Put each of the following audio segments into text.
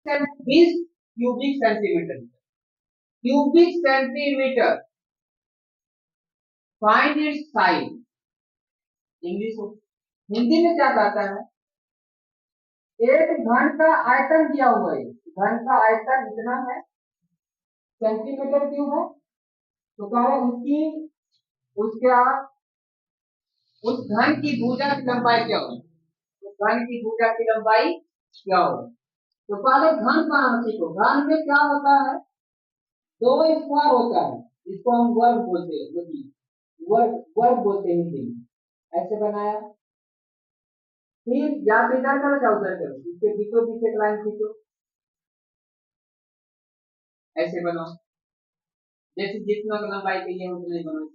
20 cubic centimetre, cubic centimetre, find its size. English Hindi में क्या कहता है, एक घन का आयतन दिया हुआ है, घन का आयतन इतना है, सेंटीमीटर क्यूब है, तो कह रहे उसकी उसका उस घन की भुजा की लंबाई क्या होगी, उस घन की भुजा की लंबाई क्या होगी। तो पहले घन बनाना सीखो। घन में क्या होता है, दो स्क्वायर होता है, इसको हम वर्ग बोलते हैं, वर्ग वर्ग बोलते हैं हिंदी में। ऐसे बनाया, फिर या तो इधर करो या उधर करो, इसके बीचों बीच एक लाइन खींचो, ऐसे बनाओ, जैसे जितना लंबाई चाहिए उतना ही बनाओ,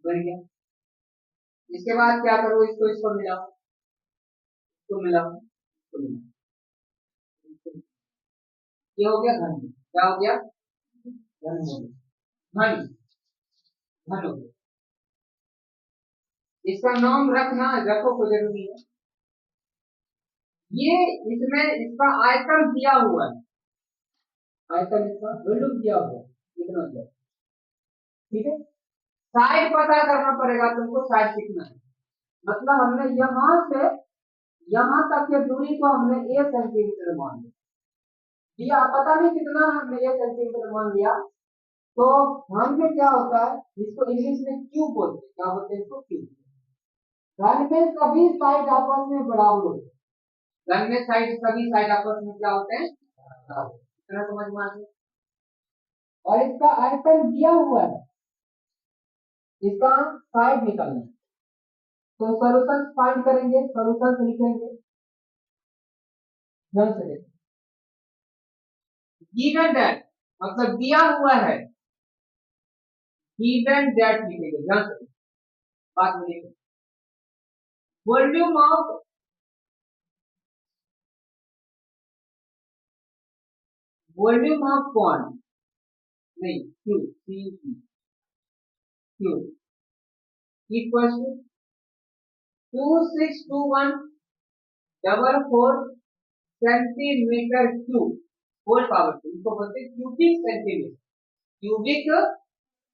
बन गया। इसके बाद क्या करो, इसको इसको मिलाओ, इसको मिलाओ, इसको मिलाओ, ये हो गया घन। क्या हो गया, घन हो गया, घन, घन हो गया। इसका नाम रखना, रखो को जरूरी है। ये इसमें इसका आयतन दिया हुआ है, आयतन इसका वॉल्यूम दिया हुआ है, इतना दिया, ठीक है। साइड पता करना पड़ेगा तुमको, साइड कितना है, मतलब हमने यहां से यहां तक की दूरी को हमने 1 सेंटीमीटर मान लिया, पता नहीं कितना हमने 1 सेंटीमीटर मान लिया। तो घन में क्या होता है, इसको इंग्लिश में क्यूब बोलते हैं, क्या बोलते हैं इसको, क्यूब। घन में सभी साइड आपस में बराबर होते हैं, घन में साइड सभी साइड आपस में क्या होते हैं, बराबर। इतना समझ में आ गया। और इसका आयतन दिया हुआ है, इसका साइड निकालना है, तो सॉल्यूशन फाइंड करेंगे, सॉल्यूशन लिखेंगे, ध्यान से देखिए, गिवन दैट मतलब दिया हुआ है, गिवन दैट लिखेंगे, ध्यान से बात में लिखेंगे, वॉल्यूम ऑफ कौन नहीं, Q C Q equal to 262144 centimetre cube whole power two, इसको बोलते हैं क्यूबिक सेंटीमीटर, क्यूबिक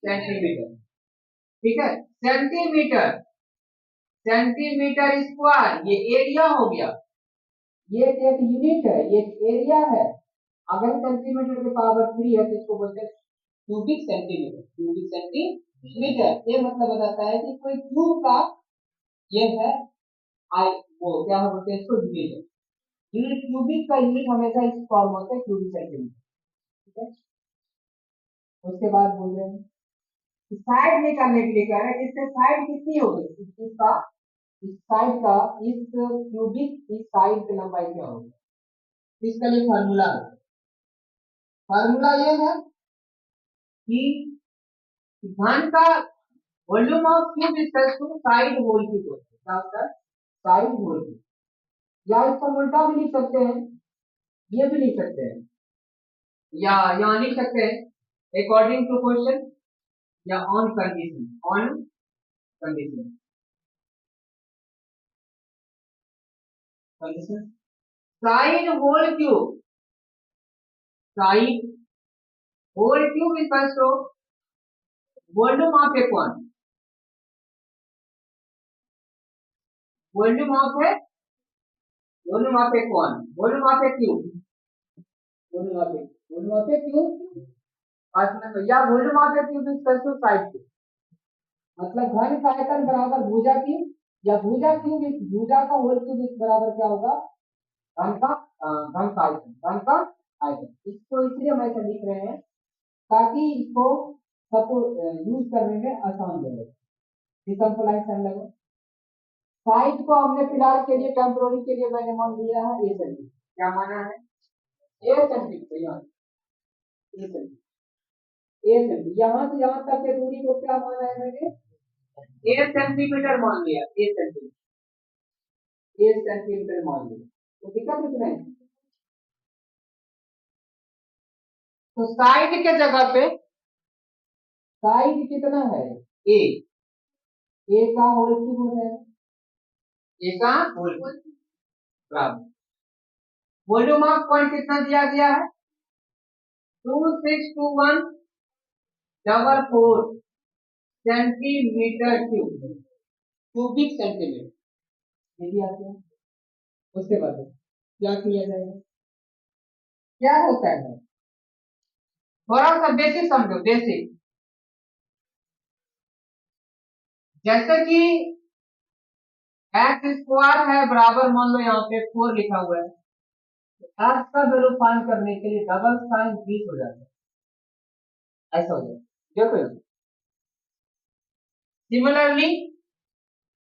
सेंटीमीटर, ठीक है। सेंटीमीटर, सेंटीमीटर स्क्वायर, ये एरिया हो गया, ये एक यूनिट है, ये एरिया है। अगर सेंटीमीटर के पावर 3 है तो इसको बोलते हैं क्यूबिक सेंटीमीटर, क्यूबिक सेंटीमीटर। ये मतलब बताता है कि कोई क्यूब का ये है आई, वो क्या बोलते हैं इसको, यूनिट है। यूनिट क्यूबिक का यूनिट हमेशा इस फॉर्म होता है, क्यूबिक सेंटीमीटर, ठीक है। उसके बाद बोल रहे हैं साइड निकालने के लिए कह रहे हैं, इससे साइड कितनी होगी, इसका इस साइड का, इस क्यूबिक इस साइड की लंबाई क्या होगी। इसका लिए फार्मूला है, फार्मूला ये है कि घन का volume of cube equal to side whole cube, क्या होता है, साइड होल क्यूब। या इसको उल्टा भी लिख सकते हैं, ये भी लिख सकते हैं, या यहाँ लिख सकते हैं अकॉर्डिंग टू क्वेश्चन, या on condition, on condition, condition side whole cube, side whole cube equal to volume of a cone, volume of a, volume of a cone, volume of a cube, volume of a, volume of a cube, या volume of a cube equal to side cube, मतलब घन का आयतन बराबर भुजा की, या भुजा क्यूब इस भुजा का होल क्यूब इस बराबर क्या होगा, घन का घन का आयतन, घन का आयतन। इसको इसलिए हम ऐसा लिख रहे हैं ताकि इसको सबको यूज करने में आसान लगे, डिकम्पोलाइजेशन लगे। साइड को हमने फिलहाल के लिए, टेम्पोररी के लिए मैंने मान लिया है ए सेंटीमीटर, क्या माना है, ए सेंटीमीटर, यहाँ ए सेंटीमीटर, ए सेंटीमीटर, यहाँ से यहाँ तक के दूरी को क्या माना है मैंने, ए सेंटीमीटर मान लिया, ए सेंटीमीटर, ए सेंटीमीटर मान लिया, तो दिक्कत कितना है। तो साइड के जगह पे साइड कितना है, ए, ए का होल क्यूब हो जाएगा, ए का होल क्यूब बराबर, वॉल्यूम ऑफ कॉइन कितना दिया गया है 262144 सेंटीमीटर क्यूब, क्यूबिक सेंटीमीटर यदि आते हैं। उसके बाद क्या किया जाएगा, क्या होता है, थोड़ा सा बेसिक समझो, बेसिक। जैसे कि एक्स स्क्वायर है बराबर, मान लो यहाँ पे 4 लिखा हुआ है, एक्स का वैल्यू फाइंड करने के लिए डबल साइन 20 हो जाता है, ऐसा हो जाएगा। देखो सिमिलरली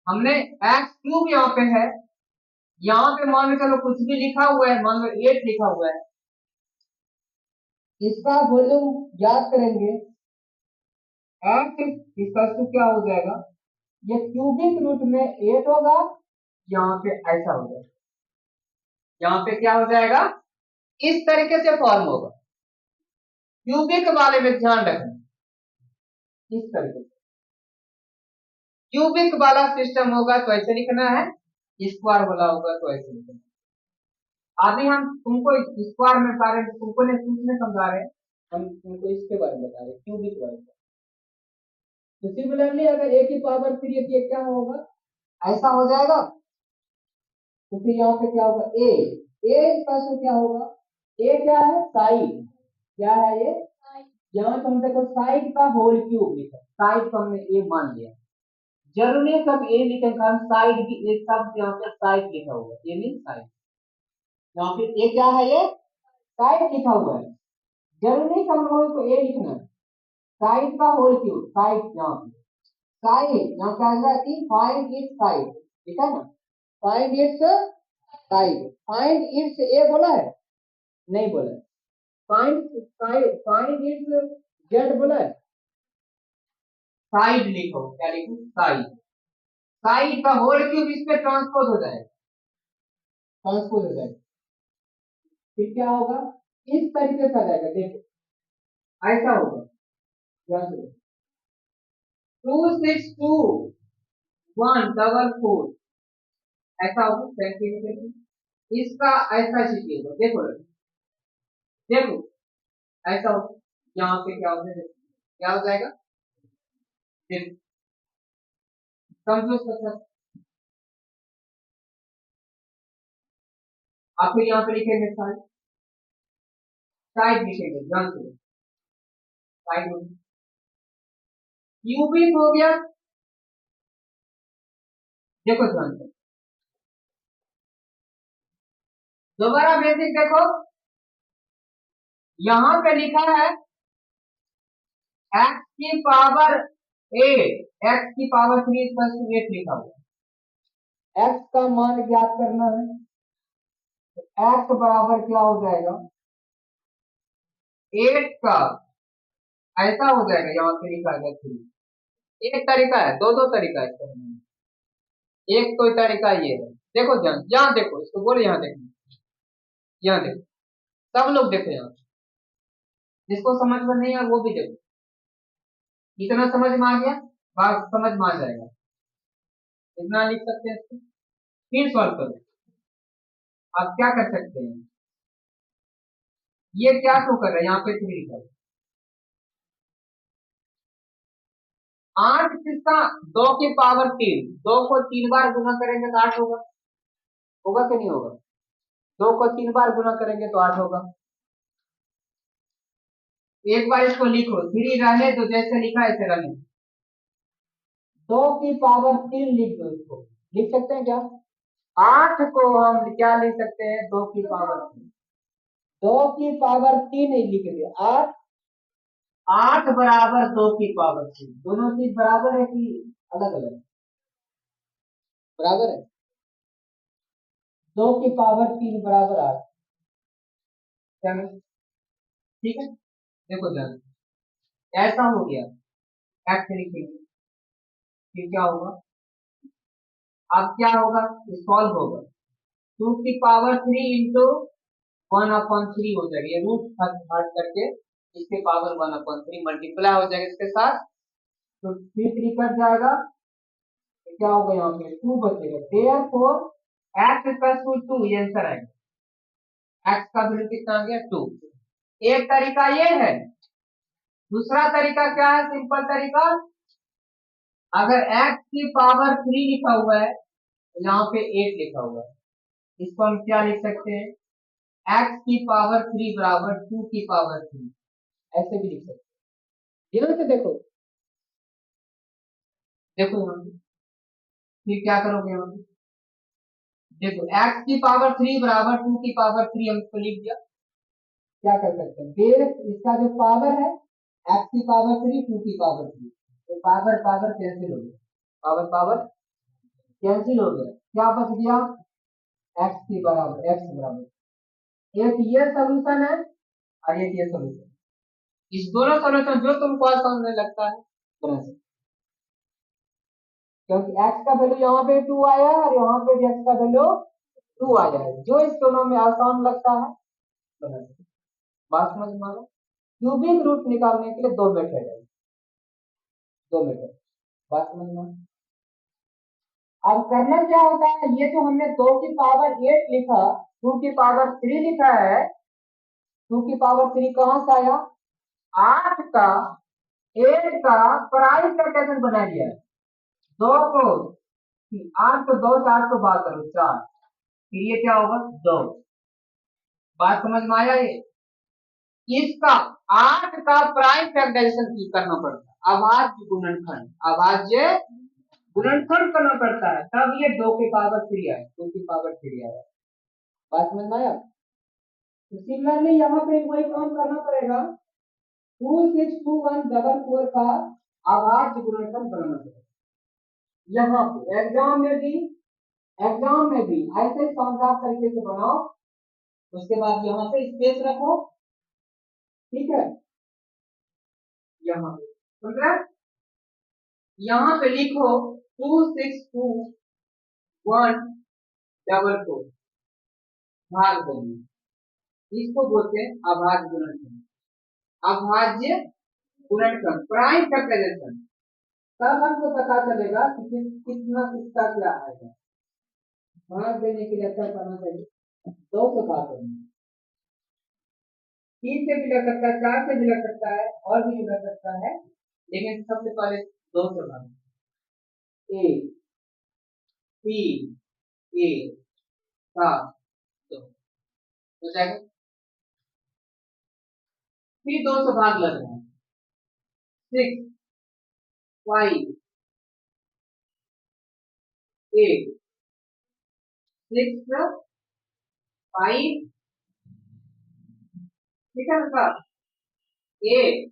हमने एक्स क्यूब यहाँ पे है, यहाँ पे मान लो चलो कुछ भी लिखा हुआ है, मान लो 8 लिखा हुआ है, इसका वॉल्यूम याद करेंगे, एक्स इसका क्या हो जाएगा, ये क्यूबिक रूट में 8 होगा, यहाँ पे ऐसा हो जाएगा, यहाँ पे क्या हो जाएगा, इस तरीके से फॉर्म होगा। क्यूबिक वाले में ध्यान रखना, इस तरीके से क्यूबिक वाला सिस्टम होगा तो ऐसे लिखना है, स्क्वायर वाला होगा तो ऐसे लिखना है। अभी हम तुमको स्क्वायर में बारे में तुमको ने में समझा रहे हैं, हम तुमको इसके बारे में बता रहे हैं, क्यूबिक वाले। तो सिमिलरली अगर ए की पावर 3 है तो क्या होगा, ऐसा हो जाएगा, तो फिर यहाँ पे क्या होगा, ए का क्या होगा, ए क्या है साइड, क्या है ये, यहाँ तो हम देखो साइड का होल क्यूब लिखा, साइड को हमने ए मान लिया, जरूरी है सब ए लिखेंगे, हम साइड भी एक शब्द यहाँ पे साइड लिखा हुआ है, ये मीन साइड, यहाँ पे ए क्या है, ये साइड लिखा हुआ है, जरूरी हम लोगों को ए लिखना है, साइड का होल क्यूब, साइड यहाँ पे साइड, यहाँ क्या आएगा कि फाइंड इट्स साइड, ठीक है ना, find its side, find it's a बोला है, नहीं बोला है, find side, find it's Z बोला है, साइड लिखो, क्या लिखो साइड, साइड का होल क्यूब इस पे ट्रांसपोज हो जाएगा, ट्रांसपोज हो जाएगा, फिर क्या होगा, इस तरीके से आ जाएगा, देखो ऐसा होगा, 262144 ऐसा होगा सेंटीमीटर, इसका ऐसा शीजिए, देखो देखो ऐसा होगा, यहाँ पे क्या हो जाएगा, क्या हो जाएगा, देखो समझो सकता, आप यहाँ पे लिखेंगे साइड, साइड लिखेंगे ध्यान से, साइड क्यूबिक हो गया, देखो ध्यान से दोबारा बेसिक देखो, यहाँ पे लिखा है एक्स की पावर 8, एक्स की पावर 3 8 लिखा हुआ, एक्स का मान ज्ञात करना है, एक्स बराबर क्या हो जाएगा, 8 का ऐसा हो जाएगा, यहाँ पे लिखा है 3, एक तरीका है, दो तरीका है, एक कोई तरीका ये है, देखो ध्यान, यहाँ देखो इसको बोले, यहाँ देखो, यहाँ देखो, सब लोग देखो, यहाँ जिसको समझ में नहीं है वो भी देखो, इतना समझ में आ गया, बात समझ में आ जाएगा, इतना लिख सकते हैं इसको, फिर सॉल्व करो, आप क्या कर सकते हैं, ये क्या शो कर रहा है, यहाँ पे 3 लिखा है, 8 किसका, 2 की पावर 3, 2 को 3 बार गुना करेंगे तो 8 होगा, होगा कि नहीं होगा, 2 को 3 बार गुना करेंगे तो 8 होगा, एक बार इसको लिखो, 3 रहने तो जैसे लिखा है ऐसे रहने, 2 की पावर 3 लिख दो, इसको लिख सकते हैं क्या, 8 को हम क्या लिख सकते हैं, 2 की पावर 3, 2 की पावर 3 नहीं लिख दिया, 8 8 बराबर 2 की पावर 3, दोनों चीज बराबर है कि अलग अलग, बराबर है, 2 की पावर 3 बराबर 8, ठीक है, देखो ध्यान, ऐसा हो गया, एक्स लिखेंगे, फिर क्या होगा, अब क्या होगा, सॉल्व होगा, 2 की पावर 3 इंटू 1/3 हो जाएगा, ये रूट हट करके इसके पावर 1/3 मल्टीप्लाई हो जाएगा इसके साथ, तो 3 कट जाएगा, तो क्या होगा, यहाँ पे 2 बचेगा, देयरफॉर x इक्वल्स टू 2, ये आंसर आएगा, x का वैल्यू कितना आ गया 2। एक तरीका ये है, दूसरा तरीका क्या है, सिंपल तरीका, अगर x की पावर 3 लिखा हुआ है, यहाँ पे 8 लिखा हुआ है, इसको हम क्या लिख सकते हैं, x की पावर 3 बराबर 2 की पावर 3, ऐसे भी लिख सकते हैं। ध्यान से देखो, देखो यहाँ पे फिर क्या करोगे, यहाँ पे देखो x की पावर 3 बराबर 2 की पावर 3, हम इसको लिख दिया। क्या कर सकते हैं, बेस इसका जो पावर है x की पावर 3 2 की पावर 3, तो पावर पावर कैंसिल हो गया, पावर पावर कैंसिल हो गया, क्या बच गया, x की बराबर x बराबर, एक ये सोल्यूशन है और एक ये सोल्यूशन। इस दोनों सोल्यूशन जो तुमको आसान लगता है बना सकते, क्योंकि x का वैल्यू यहाँ पे 2 आया है और यहाँ पे भी x का वैल्यू 2 आया है, जो इस दोनों में आसान लगता है बना सकते। बात समझ में आ गया? क्यूबिक रूट निकालने के लिए दो मेथड है, दो मेथड, बात समझ में आ गई? अब करना क्या होता है, ये जो हमने 2 की पावर 8 लिखा, 2 की पावर 3 लिखा है, 2 की पावर 3 कहां से आया, 8 का 8 का प्राइम फैक्टराइजेशन बना लिया है, 2 को 8 को 2 से 8 को बात करो 4, फिर ये क्या होगा 2। बात समझ में आया, ये इसका 8 का प्राइम फैक्टराइजेशन करना पड़ता है, अभाज्य गुणनखंड, अभाज्य गुणनखंड करना पड़ता है, तब ये 2 की पावर 3 आए, 2 की पावर 3 आया। बात समझ में आया? तो सिमिलरली यहाँ पे वही काम करना पड़ेगा, 262144 का अभाज्य गुणनखंड बनाना पड़ेगा। यहाँ पे एग्जाम में भी ऐसे शानदार तरीके से बनाओ, उसके बाद यहाँ पे स्पेस रखो, ठीक है, यहाँ पे समझ रहे, यहाँ पे लिखो 262144 भाग देंगे, इसको बोलते हैं अभाज्य गुणनखंड, अभाज्य गुणनखंड प्राइम फैक्टराइजेशन, तब हमको पता चलेगा कि कितना किसका क्या आएगा। भाग देने के लिए अच्छा करना चाहिए, 2 से भाग करना, 3 से भी लग सकता है, 4 से भी लग सकता है, और भी लग सकता है, लेकिन सबसे पहले 2 से भाग, 1 3 1 7 2 हो जाएगा, फिर 2 से भाग लग रहा है, 6 5 8 6 5, ठीक है ना, 8,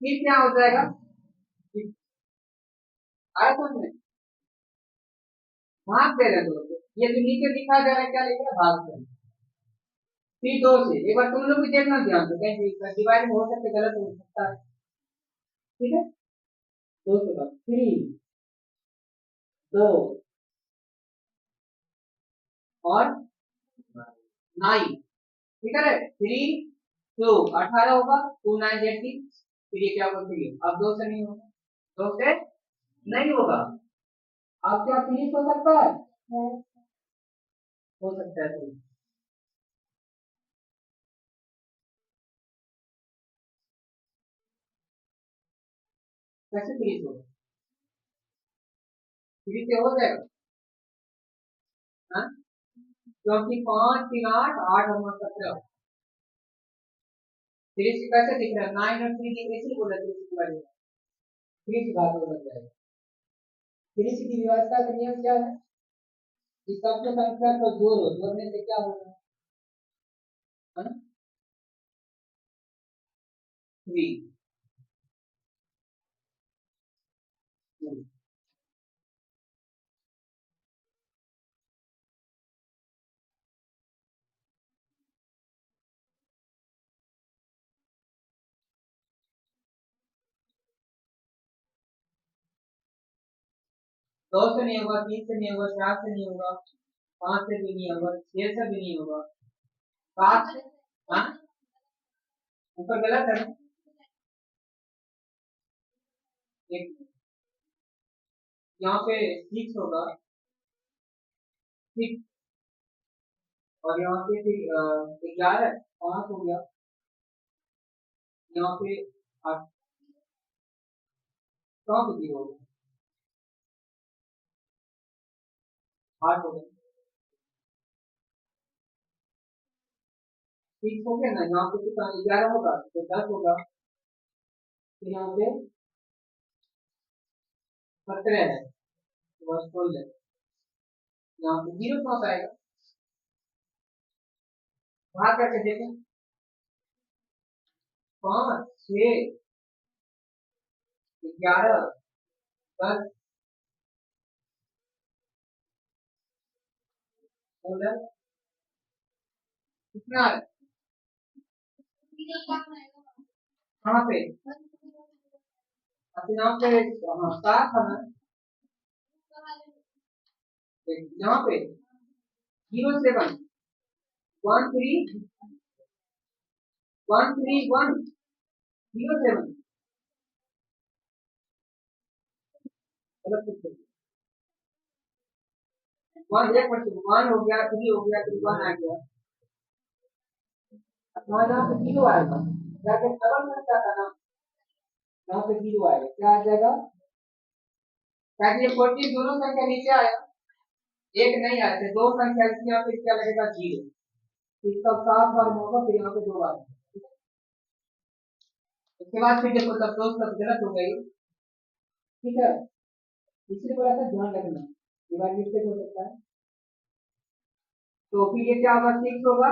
फिर क्या हो जाएगा, आया समझ, भाग दे रहे दोस्तों, ये जो नीचे दिखा जा रहा है क्या लिख रहा है, भाग दे, फिर 2 से, एक बार तुम लोग भी देखना ध्यान से, कहीं डिवाइड हो सकते, गलत हो सकता है, ठीक है, 2 से भाग, 3 2 और 9, ठीक है, 3 2 18 होगा, 2 9 18, फिर ये क्या होगा 3, अब 2 से नहीं होगा, 2 से नहीं होगा, अब क्या 30 हो सकता है, हो सकता है 30, कैसे 30 होगा, 30 से हो जाएगा, हाँ, क्योंकि 5 3 8 8 और 17, 30 कैसे दिख रहा है, 9 और 3 कैसे बोला, 30 के बारे में, 30 भाग हो जाएगा, 30 की व्यवस्था का नियम क्या है, इस सब संख्या को जोड़ो, जोड़ने से क्या होगा, है ना, 3 2 से नहीं होगा, 3 से नहीं होगा, 4 से नहीं होगा, 5 से भी नहीं होगा, 6 से भी नहीं होगा, 7 से, हाँ, ऊपर गलत है ना, एक यहाँ पे 6 होगा, 6 और यहाँ पे फिर 11 5 हो गया, यहाँ पे 8, कहाँ पे 0 हो गया, 8 हो गया, 6 हो गया ना, यहाँ पे कितना 11 होगा तो 10 होगा, फिर यहाँ पे 17 है तो बस 16, यहाँ पे 0 कहाँ आएगा, भाग करके देखें, 5 6 11 10 16 कितना है, कहाँ पे, अब यहाँ पे हाँ 7 है ना, यहाँ पे 07 13 131 07, गलत कुछ नहीं। 1 एक मिनट, 1 हो गया, 3 हो गया, फिर 1 आ गया, वहाँ जहाँ पे 0 आएगा जाके डबल में क्या था ना, यहाँ पे 0 आएगा, क्या आ जाएगा, ताकि ये 14 दोनों संख्या नीचे आया, एक नहीं आया तो दो संख्या इसलिए यहाँ पे क्या लगेगा 0, इसका 7 बार होगा, फिर यहाँ पे 2 बार, उसके बाद फिर देखो तब दो सब गलत हो गई, ठीक है, इसलिए बोला था ध्यान रखना, ये बार मिस्टेक हो सकता है, तो फिर ये क्या होगा 6 होगा,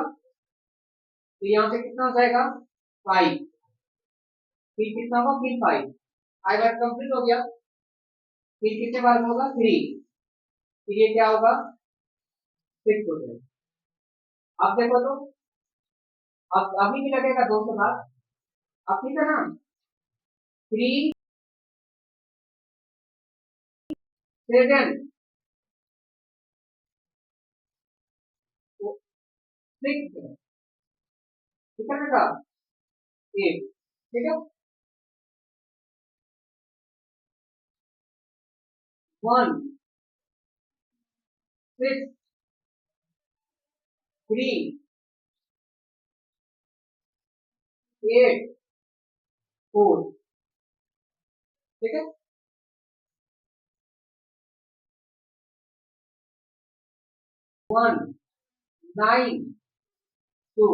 तो यहाँ पे कितना हो जाएगा 5, फिर कितना होगा फिर 5, 5 बार कंप्लीट हो गया, फिर कितने बार होगा 3, फिर ये क्या होगा 6 हो जाएगा, अब देखो तो, अब अभी भी लगेगा 2 से बाद, अब ठीक है ना, 3 7 6, ठीक है बेटा 8, ठीक है 1 6 3 8 4, ठीक है 1 9 2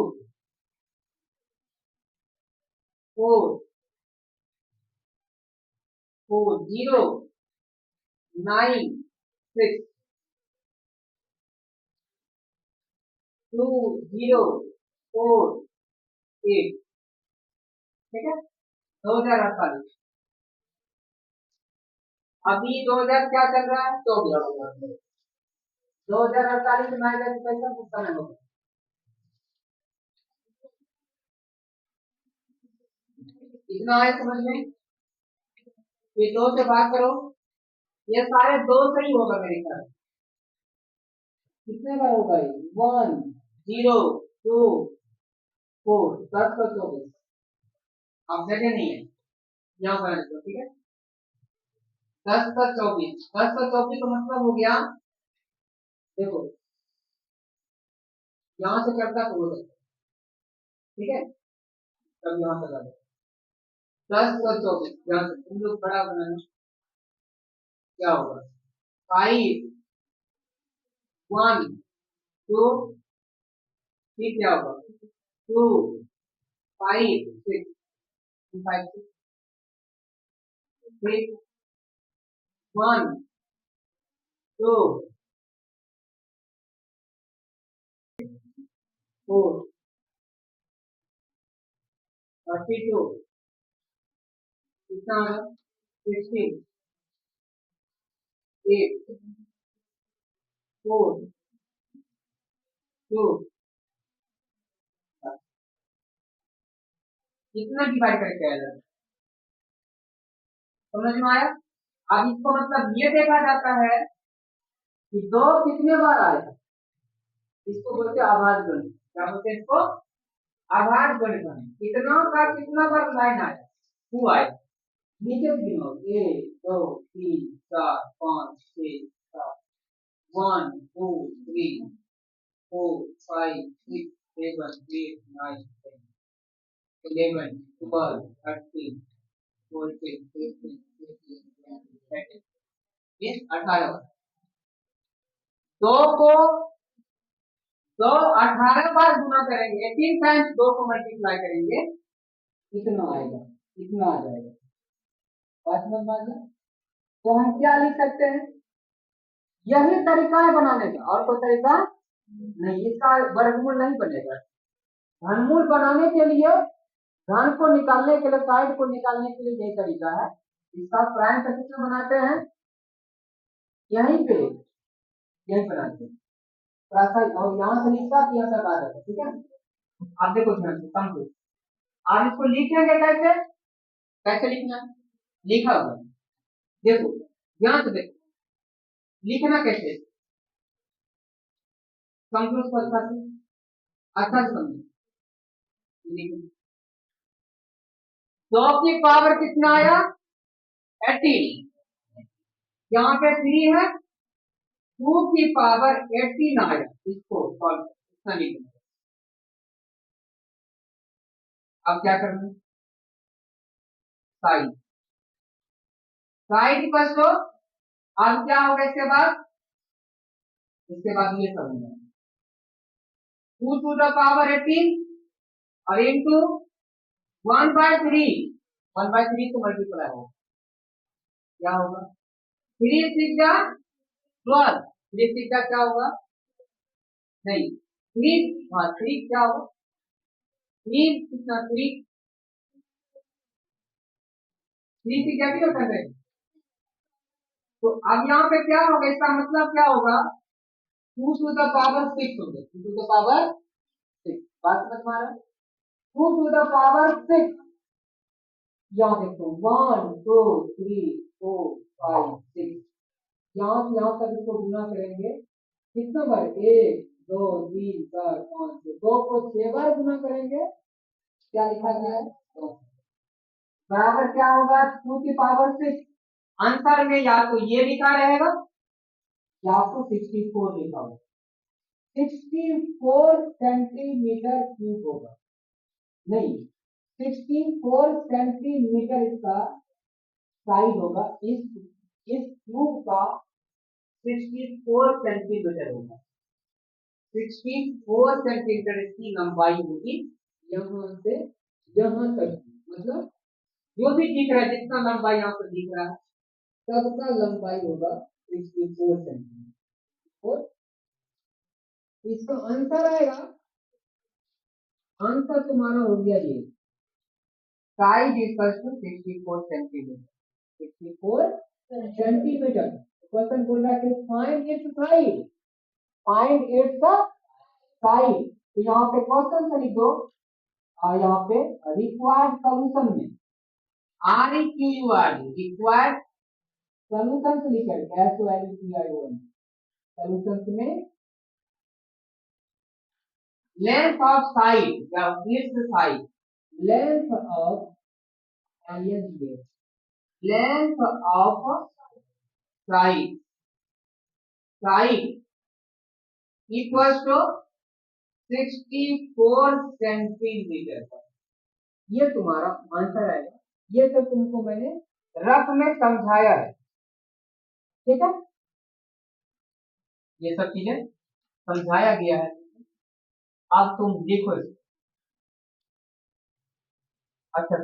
4 4 0 9 6 2 0 4 8, ठीक है 2048, अभी 2000 क्या चल रहा है 2048 में आएगा तो कैसा कितना में होगा, इतना आए समझ में, ये 2 से भाग करो, ये सारे 2 से ही होगा मेरे ख्याल, कितने बार होगा ये 1 0 2 4 10 का 24, अब जगह नहीं है यहाँ पर, ठीक है 10 का 24, 10 का 24 का मतलब हो गया, देखो यहाँ से करता तो हो सकता, ठीक है, तब यहाँ से लगा 10 का 24, यहाँ से तुम लोग बड़ा बनाना, क्या होगा 5 1 2, फिर क्या होगा 2 5 6, 5 6, फिर 1 2 4 32, कितना होगा 16 8 4 2, कितना डिवाइड करके आएगा, समझ में आया, अब इसको मतलब ये देखा जाता है कि 2 कितने बार आएगा, इसको बोलते हैं आभास गणित, क्या बोलते हैं इसको, आभास गणित, कितना का कितना बार लाइन आया, 2 आए, नीचे से गिनो 1 2 3 4 5 6 7 1 2 3 4 5 6 7 8 9 10 11 12 13 14 15 16 17 ये 18 बार। दो को दो 18 बार गुना करेंगे, 18 टाइम्स 2 को मल्टीप्लाई करेंगे, कितना आएगा, कितना आ जाएगा, 5 नंबर। तो हम क्या लिख सकते हैं, यही तरीका है बनाने का, और कोई तरीका नहीं, इसका वर्गमूल नहीं बनेगा। घनमूल बनाने के लिए, घन को निकालने के लिए, साइड को निकालने के लिए यही तरीका है। इसका प्राइम कैसे बनाते हैं, यहीं पे यही बनाते हैं, और यहाँ से लिखा कि यहाँ तक आ जाता है, ठीक है। आप देखो ध्यान से समझो, आप इसको लिखेंगे कैसे, कैसे लिखना है, लिखा हुआ देखो, ध्यान से देखो लिखना कैसे, समझो उसको अच्छा से समझो। 100 की पावर कितना आया, 18, यहाँ पे 3 है, 2 की पावर 18 आया, इसको सॉल्व इतना लिखना। अब क्या करना है, साइड साइड बस लो। अब क्या होगा इसके बाद, ये समझना, 2 to the power 18 और इंटू 1/3, 1/3 से मल्टीप्लाई होगा, क्या होगा, 3 6 12, 3 6 क्या होगा, नहीं 3, हाँ 3 क्या होगा, 3 कितना, 3 6 भी होता है। तो अब यहाँ पे क्या होगा, इसका मतलब क्या होगा, 2 to the power 6 होगा, 2 to the power 6, बात समझ में आ रहा है, 2 to the power 6, यहाँ देखो 1 2 3 4 5 6, यहाँ से यहाँ तक इसको गुना करेंगे, कितना बार, 1 2 3 4 5 6, 2 को 6 बार गुना करेंगे, क्या लिखा गया है, बराबर क्या होगा, 2 की पावर 6। आंसर में या तो ये लिखा रहेगा या आपको 64 लिखा होगा, 64 सेंटीमीटर क्यूब होगा, नहीं 64 सेंटीमीटर इसका साइज होगा, इस क्यूब का 64 सेंटीमीटर होगा, 64 सेंटीमीटर इसकी लंबाई होगी, यहाँ से यहाँ तक, मतलब जो भी दिख रहा है, जितना लंबाई यहाँ पर दिख रहा है, सबका लंबाई होगा 64 सेंटीमीटर। और इसका आंसर आएगा, आंसर तुम्हारा हो गया ये, size equal to 64 centimetre, 64 centimetre. Question बोल रहा है कि find its side, find its side, तो यहाँ पे क्वेश्चन से लिखो, और यहाँ पे रिक्वायर्ड सॉल्यूशन में REQURD रिक्वायर्ड सॉल्यूशन से लिखे, SOLUTION सॉल्यूशन में लेंथ ऑफ साइड या width side, length of length of side, side equal to 64 centimetre, ये तुम्हारा आंसर आएगा। ये सब तुमको मैंने रफ में समझाया है, ठीक है, ये सब चीजें समझाया गया है, अब तुम देखो। अच्छा